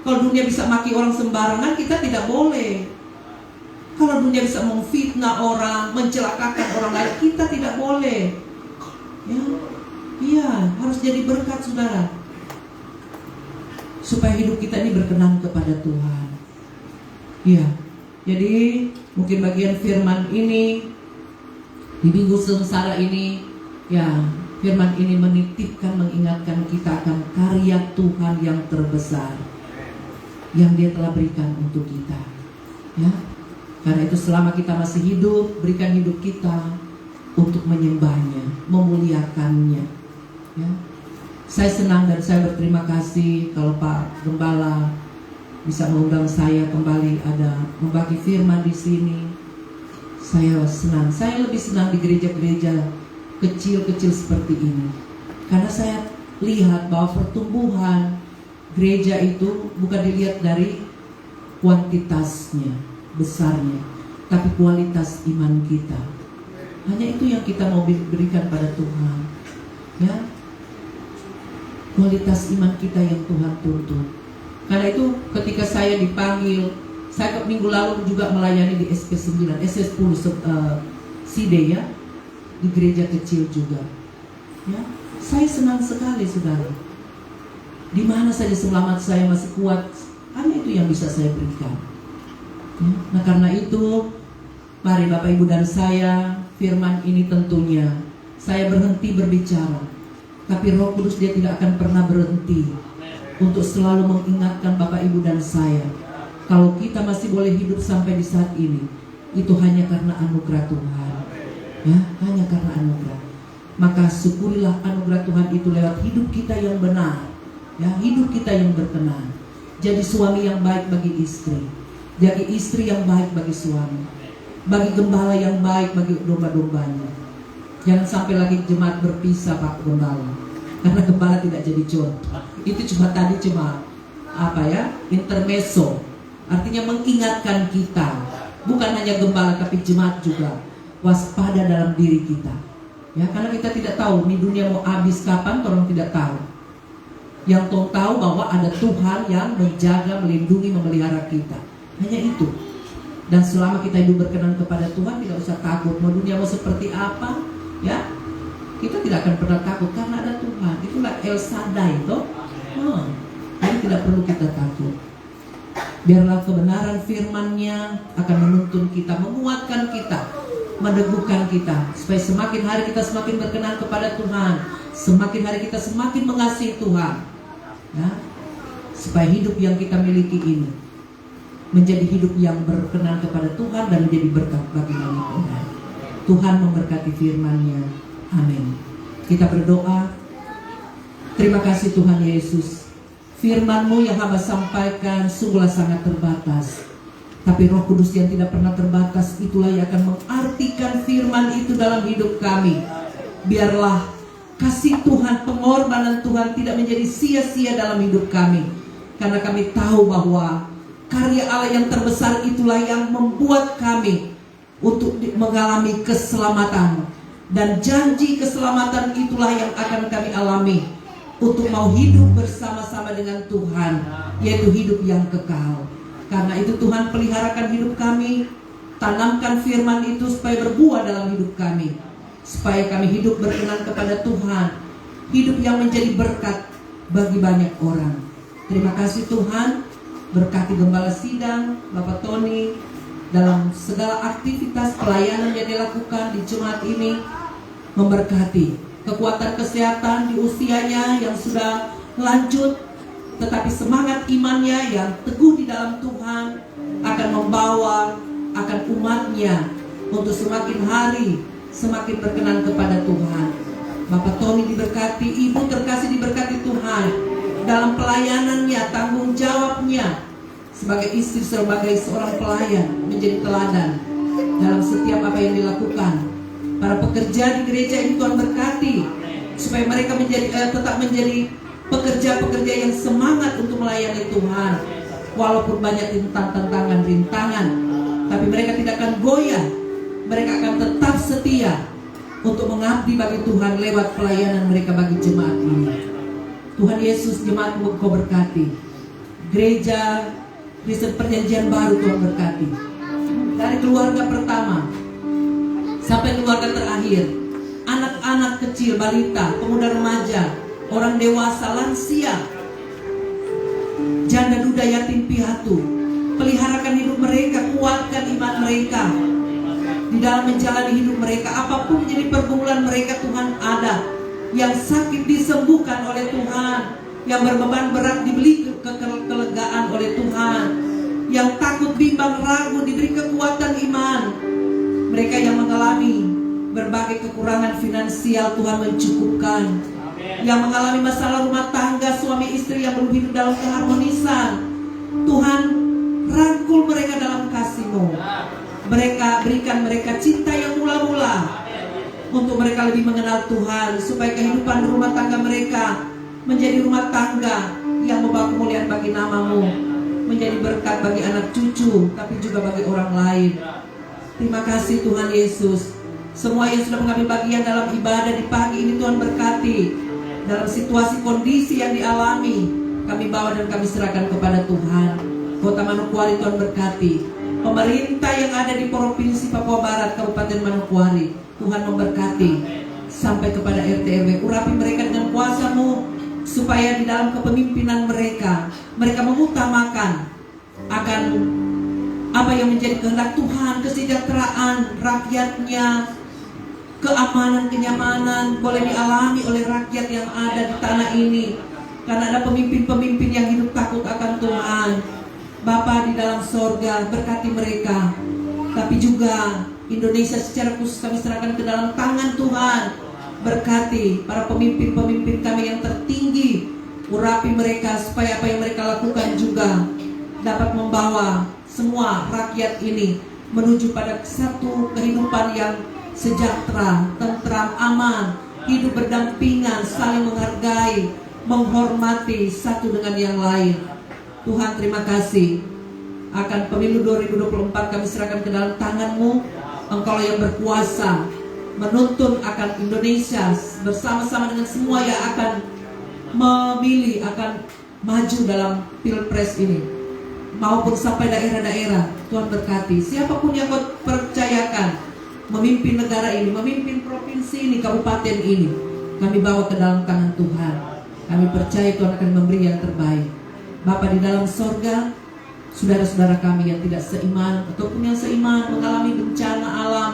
Kalau dunia bisa maki orang sembarangan, kita tidak boleh. Kalau dunia bisa memfitnah orang, mencelakakan orang lain, kita tidak boleh. Ya, iya, harus jadi berkat, saudara. Supaya hidup kita ini berkenan kepada Tuhan. Iya, jadi mungkin bagian firman ini di minggu sengsara ini, ya, firman ini menitipkan, mengingatkan kita akan karya Tuhan yang terbesar yang Dia telah berikan untuk kita. Ya. Karena itu selama kita masih hidup, berikan hidup kita untuk menyembahnya, memuliakannya. Ya. Saya senang dan saya berterima kasih kalau Pak Gembala bisa mengundang saya kembali ada membagi firman di sini. Saya senang. Saya lebih senang di gereja-gereja kecil-kecil seperti ini. Karena saya lihat bahwa pertumbuhan gereja itu bukan dilihat dari kuantitasnya, besarnya, tapi kualitas iman kita. Hanya itu yang kita mau berikan pada Tuhan, ya, kualitas iman kita yang Tuhan tuntut. Karena itu ketika saya dipanggil, saya minggu lalu juga melayani di SP9, SS10 SIDE, ya, di gereja kecil juga. Ya, saya senang sekali, saudara. Di mana saja selamat saya masih kuat, hanya itu yang bisa saya berikan. Nah, karena itu, mari Bapak Ibu dan saya, firman ini tentunya saya berhenti berbicara, tapi Roh Kudus Dia tidak akan pernah berhenti untuk selalu mengingatkan Bapak Ibu dan saya, kalau kita masih boleh hidup sampai di saat ini, itu hanya karena anugerah Tuhan, ya, hanya karena anugerah. Maka syukurilah anugerah Tuhan itu lewat hidup kita yang benar, ya, hidup kita yang berkenan. Jadi suami yang baik bagi istri, jadi istri yang baik bagi suami, bagi gembala yang baik bagi domba-dombanya. Jangan sampai lagi jemaat berpisah, Pak Gembala, karena gembala tidak jadi contoh. Itu cuma intermezzo, artinya mengingatkan kita, bukan hanya gembala tapi jemaat juga waspada dalam diri kita, ya, karena kita tidak tahu nih dunia mau habis kapan, orang tidak tahu. Yang tahu bahwa ada Tuhan yang menjaga, melindungi, memelihara kita, hanya itu. Dan selama kita hidup berkenan kepada Tuhan, tidak usah takut mau dunia mau seperti apa, ya, kita tidak akan pernah takut karena ada Tuhan. Itulah El Shaddai, toh. Jadi tidak perlu kita takut. Biarlah kebenaran firman-Nya akan menuntun kita, menguatkan kita, meneguhkan kita, supaya semakin hari kita semakin berkenan kepada Tuhan, semakin hari kita semakin mengasihi Tuhan, ya, supaya hidup yang kita miliki ini menjadi hidup yang berkenan kepada Tuhan dan menjadi berkat bagi banyak orang. Tuhan memberkati firman-Nya. Amin. Kita berdoa. Terima kasih Tuhan Yesus, firman-Mu yang hamba sampaikan sungguhlah sangat terbatas, tapi Roh Kudus yang tidak pernah terbatas itulah yang akan mengartikan firman itu dalam hidup kami. Biarlah kasih Tuhan, pengorbanan Tuhan tidak menjadi sia-sia dalam hidup kami, karena kami tahu bahwa karya Allah yang terbesar itulah yang membuat kami untuk mengalami keselamatan, dan janji keselamatan itulah yang akan kami alami untuk mau hidup bersama-sama dengan Tuhan, yaitu hidup yang kekal. Karena itu Tuhan peliharakan hidup kami, tanamkan firman itu supaya berbuah dalam hidup kami, supaya kami hidup berkenan kepada Tuhan, hidup yang menjadi berkat bagi banyak orang. Terima kasih Tuhan, berkati Gembala Sidang, Bapak Tony, dalam segala aktivitas pelayanan yang dilakukan di jemaat ini, memberkati kekuatan kesehatan di usianya yang sudah lanjut, tetapi semangat imannya yang teguh di dalam Tuhan akan membawa akan umatnya untuk semakin hari semakin berkenan kepada Tuhan. Bapak Tony diberkati, Ibu terkasih diberkati Tuhan dalam pelayanannya, tanggung jawabnya sebagai istri, sebagai seorang pelayan, menjadi teladan dalam setiap apa yang dilakukan. Para pekerja di gereja ini Tuhan berkati, supaya mereka tetap menjadi pekerja-pekerja yang semangat untuk melayani Tuhan. Walaupun banyak tantangan, rintangan, tapi mereka tidak akan goyah. Mereka akan tetap setia untuk mengabdi bagi Tuhan lewat pelayanan mereka bagi jemaat ini. Tuhan Yesus, jemaat-Mu Kau berkati. Gereja Kristen Perjanjian Baru Tuhan berkati. Dari keluarga pertama sampai keluarga terakhir, anak-anak kecil, balita, pemuda remaja, orang dewasa, lansia, janda duda, yatim piatu, peliharakan hidup mereka, kuatkan iman mereka di dalam menjalani hidup mereka. Apapun menjadi pergumulan mereka, Tuhan ada. Yang sakit disembuhkan oleh Tuhan, yang berbeban berat diberi kelegaan oleh Tuhan, yang takut, bimbang, ragu diberi kekuatan iman. Mereka yang mengalami berbagai kekurangan finansial, Tuhan mencukupkan. Yang mengalami masalah rumah tangga, suami istri yang belum hidup dalam keharmonisan, Tuhan rangkul mereka dalam kasih-Mu. Berikan mereka cinta yang mula-mula, untuk mereka lebih mengenal Tuhan, supaya kehidupan rumah tangga mereka menjadi rumah tangga yang membawa kemuliaan bagi nama-Mu, menjadi berkat bagi anak cucu, tapi juga bagi orang lain. Terima kasih Tuhan Yesus. Semua yang sudah mengambil bagian dalam ibadah di pagi ini Tuhan berkati. Dalam situasi kondisi yang dialami, kami bawa dan kami serahkan kepada Tuhan. Kota Manokwari Tuhan berkati. Pemerintah yang ada di Provinsi Papua Barat, Kabupaten Manokwari, Tuhan memberkati. Sampai kepada RT RW, urapi mereka dengan kuasa-Mu, supaya di dalam kepemimpinan mereka mengutamakan akan apa yang menjadi kehendak Tuhan, kesejahteraan rakyatnya, keamanan, kenyamanan boleh dialami oleh rakyat yang ada di tanah ini. Karena ada pemimpin-pemimpin yang hidup takut akan Tuhan. Bapa di dalam sorga, berkati mereka. Tapi juga Indonesia secara khusus kami serahkan ke dalam tangan Tuhan. Berkati para pemimpin-pemimpin kami yang tertinggi. Urapi mereka supaya apa yang mereka lakukan juga dapat membawa semua rakyat ini menuju pada satu kehidupan yang sejahtera, tentram, aman, hidup berdampingan, saling menghargai, menghormati satu dengan yang lain. Tuhan terima kasih akan pemilu 2024 kami serahkan ke dalam tangan-Mu. Engkau yang berkuasa menuntun akan Indonesia bersama-sama dengan semua yang akan memilih, akan maju dalam pilpres ini maupun sampai daerah-daerah. Tuhan berkati siapapun yang Kau percayakan memimpin negara ini, memimpin provinsi ini, kabupaten ini, kami bawa ke dalam tangan Tuhan. Kami percaya Tuhan akan memberi yang terbaik. Bapa di dalam sorga, saudara-saudara kami yang tidak seiman ataupun yang seiman mengalami bencana alam,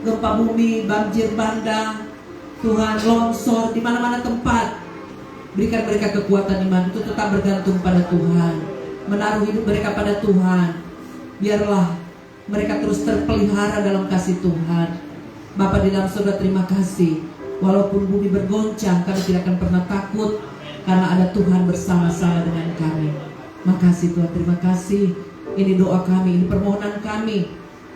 gempa bumi, banjir bandang, Tuhan, longsor di mana-mana tempat, berikan mereka kekuatan iman untuk tetap bergantung pada Tuhan, menaruh hidup mereka pada Tuhan. Biarlah mereka terus terpelihara dalam kasih Tuhan. Bapa di dalam surga, terima kasih. Walaupun bumi bergoncang, kami tidak akan pernah takut karena ada Tuhan bersama-sama dengan kami. Makasih Tuhan, terima kasih. Ini doa kami, ini permohonan kami,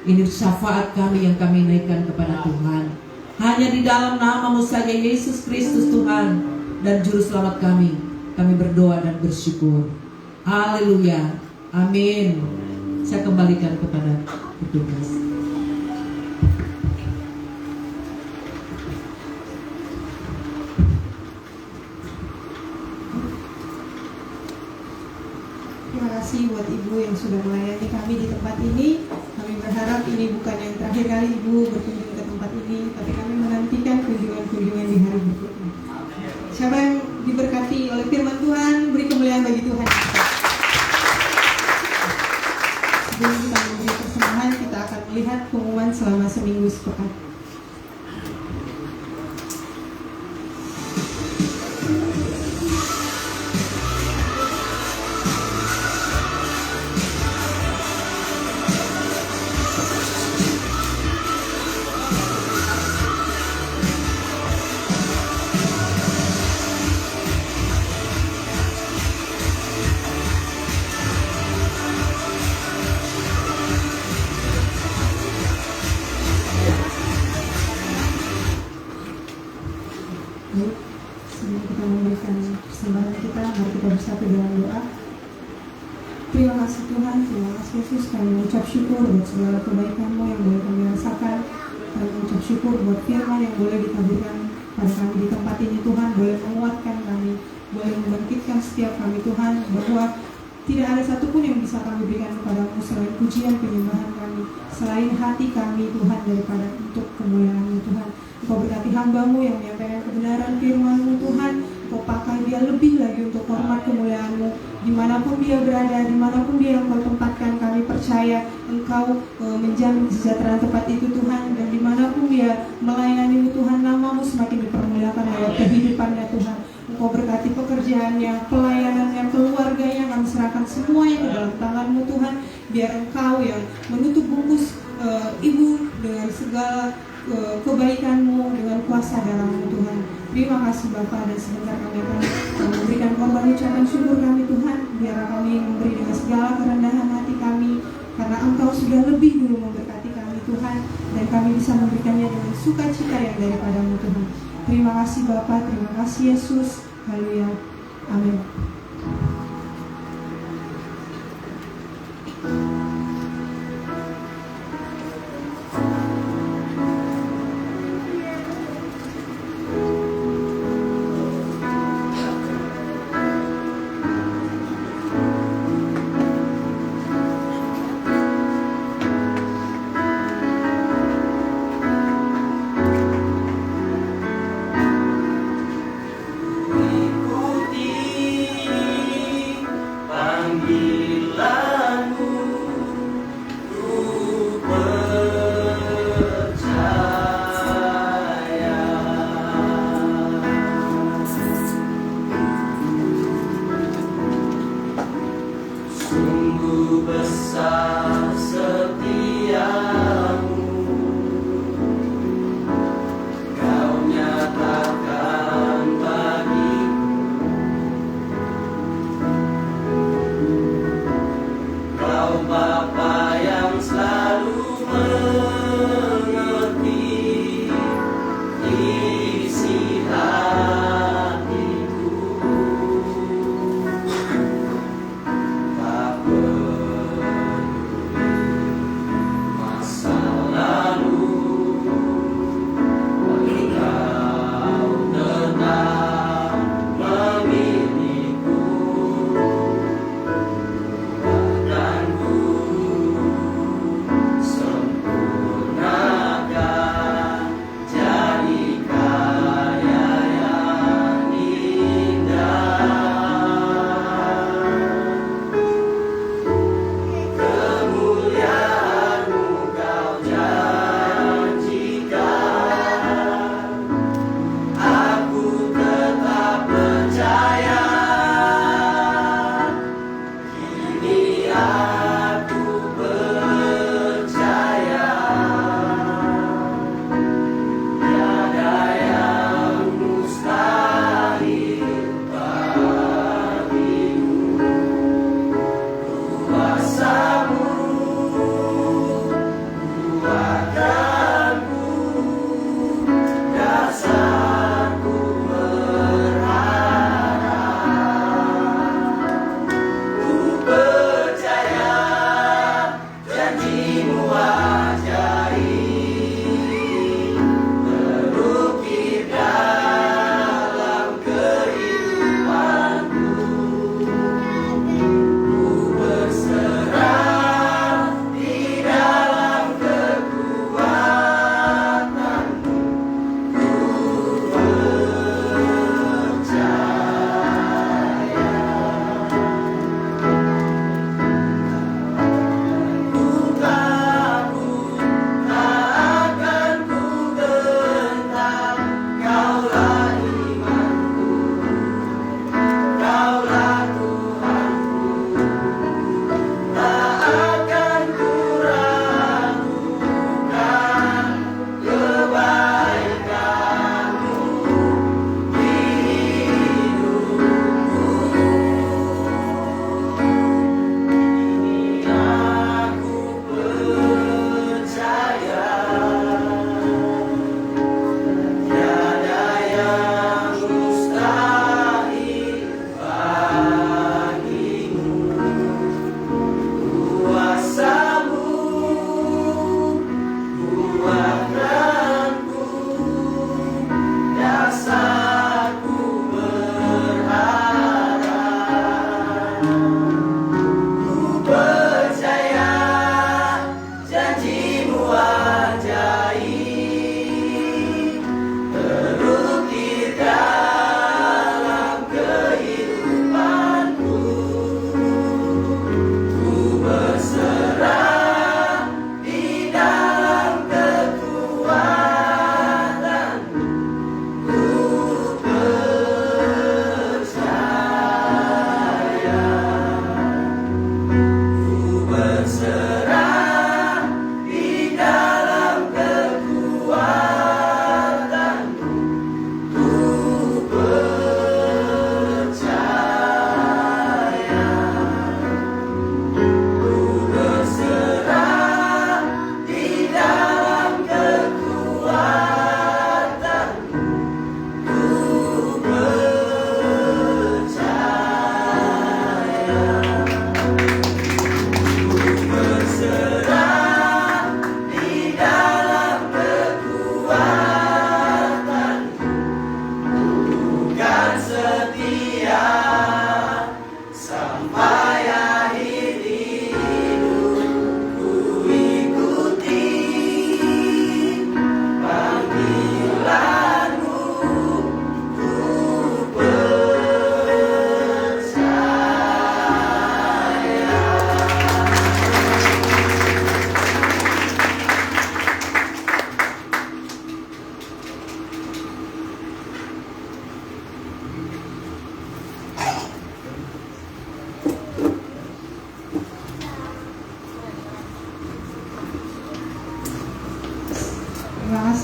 ini syafaat kami yang kami naikkan kepada Tuhan. Hanya di dalam nama-Mu saja Yesus Kristus Tuhan dan Juru Selamat kami berdoa dan bersyukur. Haleluya, amin. Saya kembalikan kepada petugas. Terima kasih buat Ibu yang sudah melayani kami di tempat ini. Kami berharap ini bukan yang terakhir kali Ibu berkunjung ke tempat ini, tapi kami menantikan kunjungan-kunjungan di hari berikutnya. Siapa yang diberkati oleh firman Tuhan, beri kemuliaan bagi Tuhan. Sebelum kita memberi persembahan, kita akan melihat pengumuman selama seminggu sepekan. Sebelum kita memberikan persembahan kita, mari kita bersatu dalam doa. Terima kasih Tuhan, terima kasih Yesus. Kami mengucap syukur buat segala kebaikan-Mu yang boleh kami rasakan. Kami mengucap syukur buat firman yang boleh ditaburkan pada kami di tempat ini Tuhan, boleh menguatkan kami, boleh membangkitkan setiap kami Tuhan, bahwa tidak ada satupun yang bisa kami berikan kepada-Mu selain pujian penyembahan kami, selain hati kami Tuhan, daripada untuk kemuliaan-Mu Tuhan. Engkau berkati hamba-Mu yang menyampaikan kebenaran firman-Mu Tuhan. Engkau pakai dia lebih lagi untuk hormat kemuliaan-Mu. Dimanapun dia berada, dimanapun dia yang Kau tempatkan, kami percaya Engkau menjamin kesejahteraan tempat itu Tuhan. Dan dimanapun dia melayani-Mu Tuhan, nama-Mu semakin dipermuliakan lewat kehidupannya Tuhan. Engkau berkati pekerjaannya, pelayanannya, keluarganya. Kami serahkan semuanya ke dalam tangan-Mu Tuhan. Biar Engkau yang menutup bungkus Ibu dengan segala kebaikan-Mu, dengan kuasa darah-Mu Tuhan. Terima kasih Bapa, dan sebentar kami akan memberikan korban ucapan syukur kami Tuhan. Biar kami memberi dengan segala kerendahan hati kami, karena Engkau sudah lebih dulu memberkati kami Tuhan, dan kami bisa memberikannya dengan sukacita yang daripada-Mu Tuhan. Terima kasih Bapa, terima kasih Yesus. Haleluya, amin. Ikuti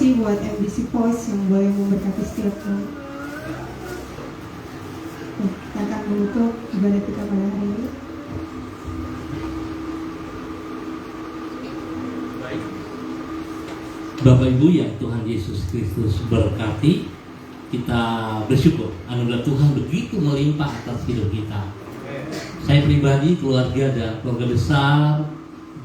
kasih buat MBC Voice yang boleh memberkati setiap kami. Kita akan menutup ibadah kita pada hari ini. Bapak Ibu yang Tuhan Yesus Kristus berkati, kita bersyukur anugerah Tuhan begitu melimpah atas hidup kita. Saya pribadi, keluarga dan keluarga besar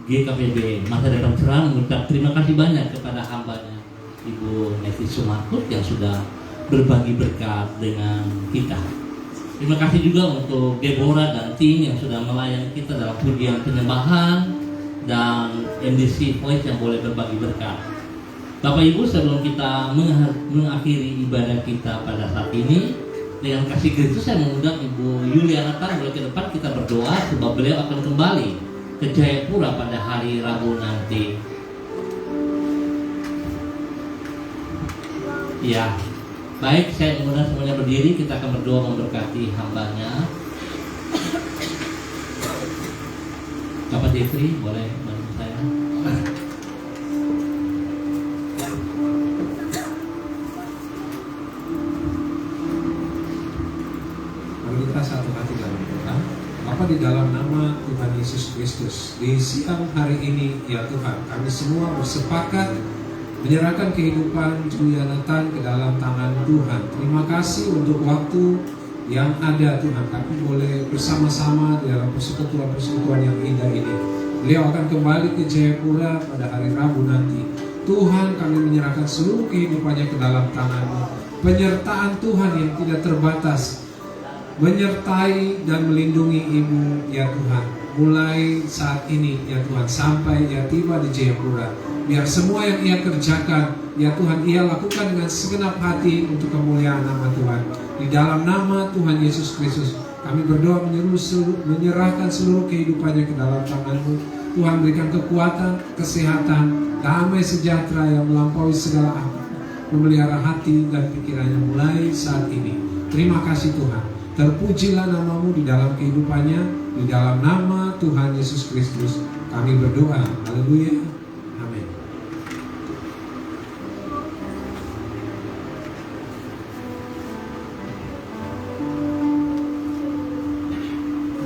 GKPB Masa Depan Cerah mengucap terima kasih banyak kepada hambanya Ibu Neti Sumarkut yang sudah berbagi berkat dengan kita. Terima kasih juga untuk Deborah dan tim yang sudah melayani kita dalam pujian penyembahan dan MDC Voice yang boleh berbagi berkat. Bapak Ibu, sebelum kita mengakhiri ibadah kita pada saat ini, dengan kasih Kristus saya mengundang Ibu Yuliana Tan boleh ke depan kita berdoa sebab beliau akan kembali ke Jayapura pada hari Rabu nanti. Ya, baik, saya mengundang semuanya berdiri, kita akan berdoa memberkati hambanya. Bapak Jeffrey boleh bantu saya. Kita satu hati dalam doa. Bapa, di dalam nama Tuhan Yesus Kristus, di siang hari ini ya Tuhan, kami semua bersepakat menyerahkan kehidupan Juliana Tan ke dalam tangan Tuhan. Terima kasih untuk waktu yang ada Tuhan, kami boleh bersama-sama di dalam persekutuan-persekutuan yang indah ini. Beliau akan kembali ke Jayapura pada hari Rabu nanti. Tuhan, kami menyerahkan seluruh kehidupannya ke dalam tangan-Mu. Penyertaan Tuhan yang tidak terbatas menyertai dan melindungi Ibu ya Tuhan, mulai saat ini ya Tuhan sampai ia tiba di Jayapura. Biar semua yang ia kerjakan ya Tuhan, ia lakukan dengan segenap hati untuk kemuliaan nama Tuhan. Di dalam nama Tuhan Yesus Kristus kami berdoa menyerahkan seluruh kehidupannya ke dalam tangan-Mu. Tuhan, berikan kekuatan, kesehatan, damai sejahtera yang melampaui segala akal, memelihara hati dan pikirannya mulai saat ini. Terima kasih Tuhan. Terpujilah nama-Mu di dalam kehidupannya. Di dalam nama Tuhan Yesus Kristus kami berdoa. Haleluya. Amin.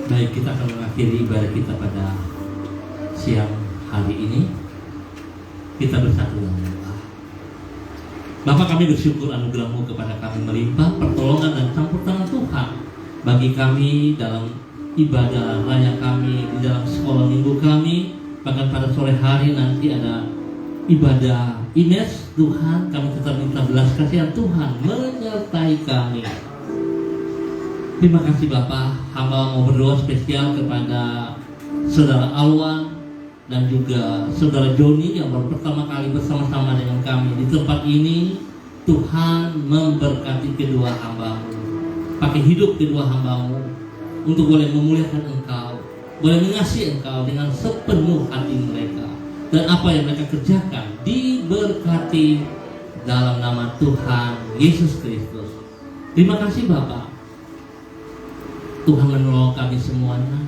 Baik, kita akan mengakhiri ibadah kita pada siang hari ini. Kita bersatu dalam doa. Bapak, kami bersyukur anugerah-Mu kepada kami melimpah, pertolongan dan campur tangan Tuhan bagi kami dalam ibadah raya kami, di dalam sekolah minggu kami, bahkan pada sore hari nanti ada ibadah Ines. Tuhan, kami tetap minta belas kasihan Tuhan menyertai kami. Terima kasih Bapak. Hamba mau berdoa spesial kepada Saudara Alwan dan juga Saudara Joni yang baru pertama kali bersama-sama dengan kami di tempat ini. Tuhan memberkati kedua hamba-Mu, pakai hidup kedua hamba-Mu untuk boleh memuliakan Engkau, boleh mengasihi Engkau dengan sepenuh hati mereka, dan apa yang mereka kerjakan diberkati dalam nama Tuhan Yesus Kristus. Terima kasih Bapak. Tuhan menolong kami semuanya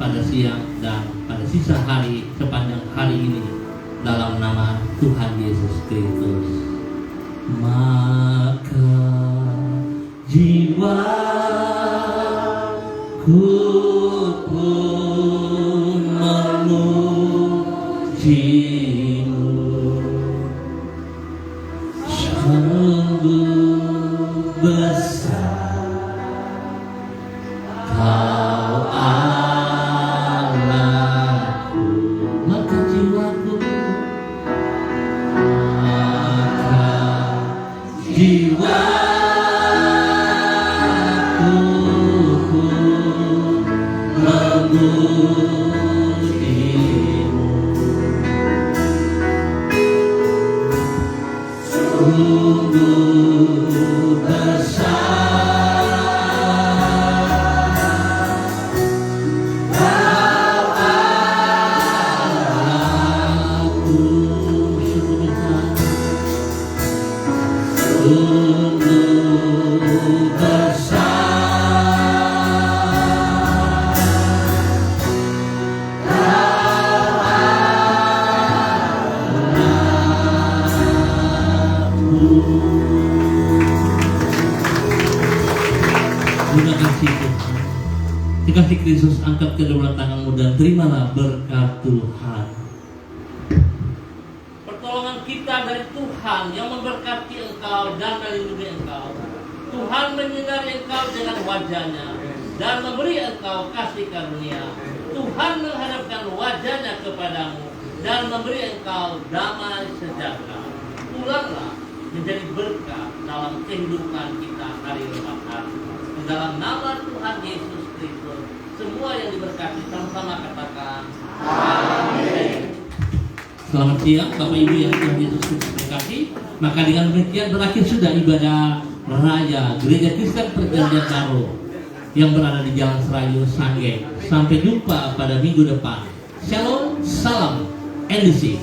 pada siang dan pada sisa hari sepanjang hari ini dalam nama Tuhan Yesus Kristus. Maka jiwaku pun memuji-Mu, sungguh besar Kau Allahku. Maka jiwaku Terima kasih Tuhan. Dikasih Kristus, angkat kedua tanganmu dan terimalah berkat Tuhan. Pertolongan kita dari Tuhan yang memberkati engkau dan melindungi engkau. Tuhan menyinari engkau dengan wajahnya dan memberi engkau kasih karunia. Tuhan menghadapkan wajahnya kepadamu dan memberi engkau damai sejahtera. Pulanglah menjadi berkat dalam kehidupan kita hari lepas hari. Dalam nama Tuhan Yesus Kristus, semua yang diberkati sama-sama katakan amin. Selamat siang Bapak Ibu yang Tuhan Yesus Kristus berkati. Maka dengan demikian berakhir sudah ibadah raya Gereja Kristen Perjanjian Baru yang berada di Jalan Serayu Sangge. Sampai jumpa pada minggu depan. Shalom, salam, NDC.